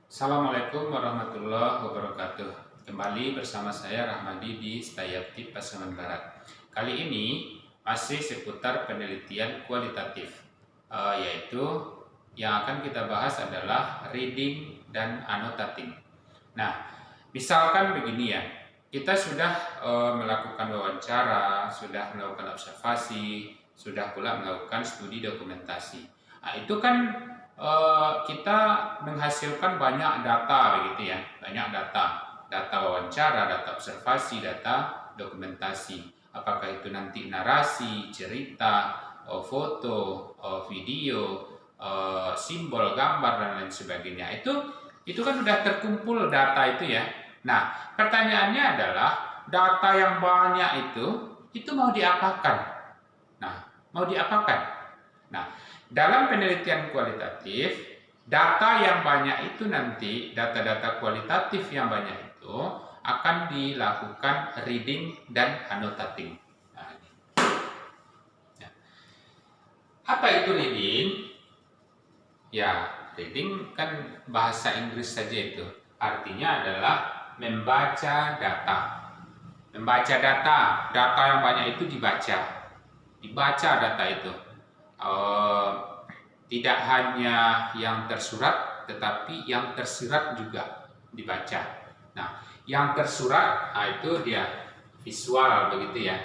Assalamualaikum warahmatullahi wabarakatuh. Kembali bersama saya Rahmadi di Stayapti Pasaman Barat. Kali ini masih seputar penelitian kualitatif, yaitu yang akan kita bahas adalah reading dan annotating. Nah, misalkan begini ya, kita sudah melakukan wawancara, sudah melakukan observasi, sudah pula melakukan studi dokumentasi. Nah, itu kan kita menghasilkan banyak data begitu ya, banyak data wawancara, data observasi, data dokumentasi. Apakah itu nanti narasi, cerita, foto, video, simbol, gambar dan lain sebagainya. Itu kan sudah terkumpul data itu ya. Nah, pertanyaannya adalah data yang banyak itu mau diapakan? Nah, mau diapakan? Nah, dalam penelitian kualitatif, data yang banyak itu nanti, data-data kualitatif yang banyak itu akan dilakukan reading dan annotating. Nah, ini. Ya. Apa itu reading? Ya, reading kan bahasa Inggris saja itu. Artinya adalah membaca data. Membaca data yang banyak itu dibaca. Dibaca data itu. Tidak hanya yang tersurat, tetapi yang tersirat juga dibaca. Nah, yang tersurat, itu dia visual begitu ya.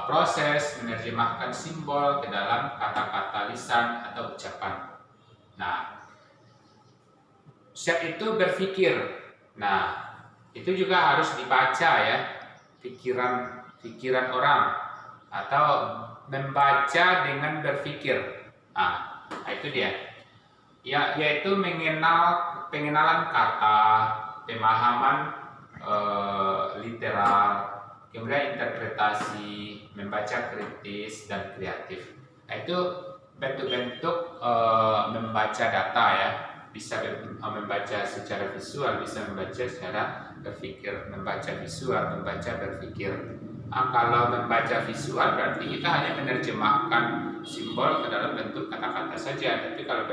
Proses menerjemahkan simbol ke dalam kata-kata lisan atau ucapan. Nah, set itu berpikir. Nah, itu juga harus dibaca ya, pikiran orang atau membaca dengan berpikir. Nah, itu dia. Ya, yaitu pengenalan kata, pemahaman literal, kemudian interpretasi, membaca kritis dan kreatif. Nah, itu bentuk-bentuk membaca data ya. Bisa membaca secara visual, bisa membaca secara berpikir, membaca visual, membaca berpikir. Nah, kalau membaca visual berarti kita hanya menerjemahkan simbol ke dalam bentuk kata-kata saja. Tapi kalau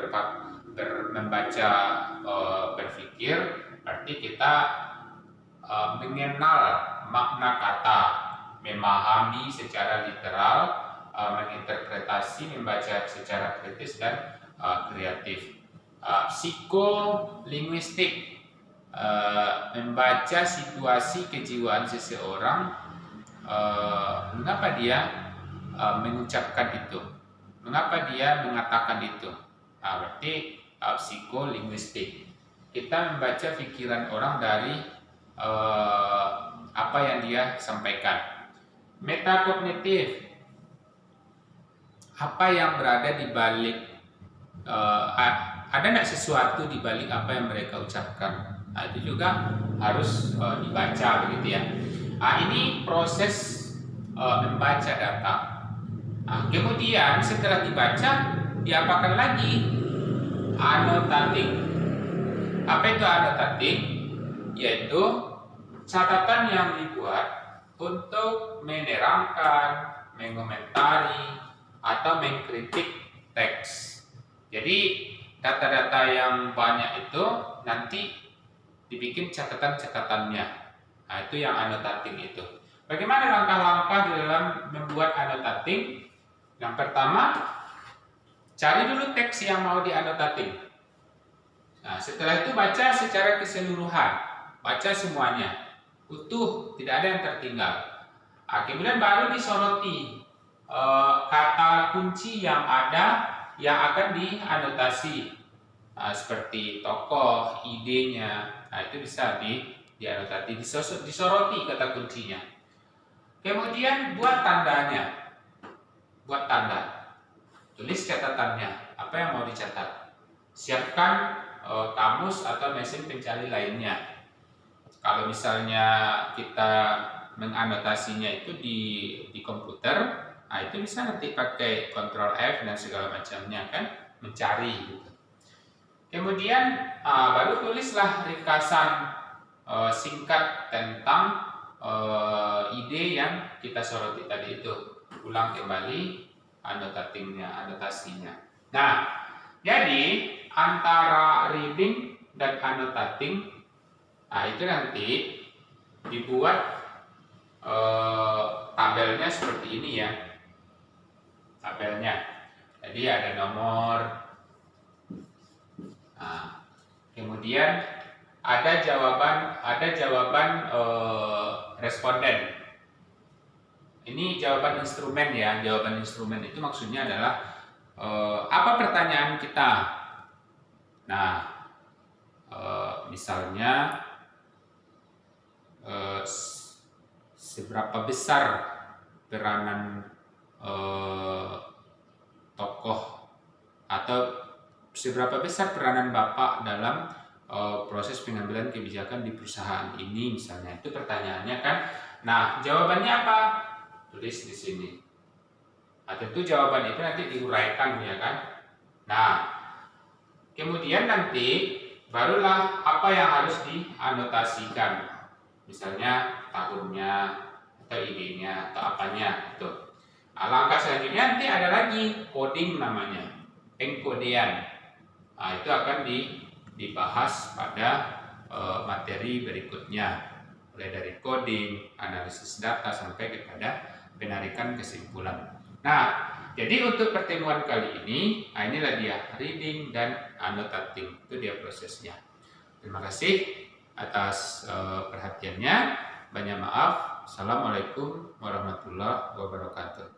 membaca berpikir berarti kita mengenal makna kata, memahami secara literal, menginterpretasi, membaca secara kritis dan kreatif. Psikolinguistik, membaca situasi kejiwaan seseorang, mengapa dia mengucapkan itu, mengapa dia mengatakan itu. Berarti psikolinguistik, kita membaca pikiran orang dari apa yang dia sampaikan. Metakognitif, apa yang berada di balik, ada nggak sesuatu di balik apa yang mereka ucapkan. Nah, itu juga harus dibaca begitu ya. Ini proses membaca data. Nah, kemudian setelah dibaca, diapakan lagi? Annotating. Apa itu annotating? Yaitu catatan yang dibuat untuk menerangkan, mengomentari, atau mengkritik teks. Jadi data-data yang banyak itu nanti dibikin catatan-catatannya. Nah, itu yang annotating itu. Bagaimana langkah-langkah di dalam membuat annotating? Yang pertama, cari dulu teks yang mau diannotating. Nah, setelah itu baca secara keseluruhan, baca semuanya, utuh, tidak ada yang tertinggal. Kemudian baru disoroti kata kunci yang ada yang akan dianotasi, seperti tokoh, idenya. Nah, itu bisa dianotasi, disoroti kata kuncinya. Kemudian buat tandanya, buat tanda, tulis catatannya, apa yang mau dicatat. Siapkan kamus atau mesin pencari lainnya. Kalau misalnya kita menganotasinya itu di komputer, nah itu bisa nanti pakai Ctrl F dan segala macamnya kan, mencari gitu. Kemudian baru tulislah ringkasan singkat tentang ide yang kita soroti tadi itu. Ulang kembali anotasinya. Nah, jadi antara reading dan annotating. Nah, itu nanti dibuat tabelnya seperti ini ya. Tabelnya. Jadi ada nomor. Nah, kemudian ada jawaban responden. Ini jawaban instrumen ya. Jawaban instrumen itu maksudnya adalah apa pertanyaan kita. Nah, misalnya seberapa besar peranan tokoh atau seberapa besar peranan Bapak dalam proses pengambilan kebijakan di perusahaan ini, misalnya. Itu pertanyaannya kan. Nah, jawabannya apa? Tulis di sini. Nah, tentu jawaban itu nanti diuraikan ya kan. Nah, kemudian nanti barulah apa yang harus dianotasikan. Misalnya tahunnya atau idenya atau apanya itu. Nah, langkah selanjutnya nanti ada lagi coding namanya, pengkodean. Nah, itu akan dibahas pada materi berikutnya, mulai dari coding, analisis data sampai kepada penarikan kesimpulan. Nah, jadi untuk pertemuan kali ini, nah inilah dia reading dan annotating, itu dia prosesnya. Terima kasih atas perhatiannya. Banyak maaf. Assalamualaikum warahmatullahi wabarakatuh.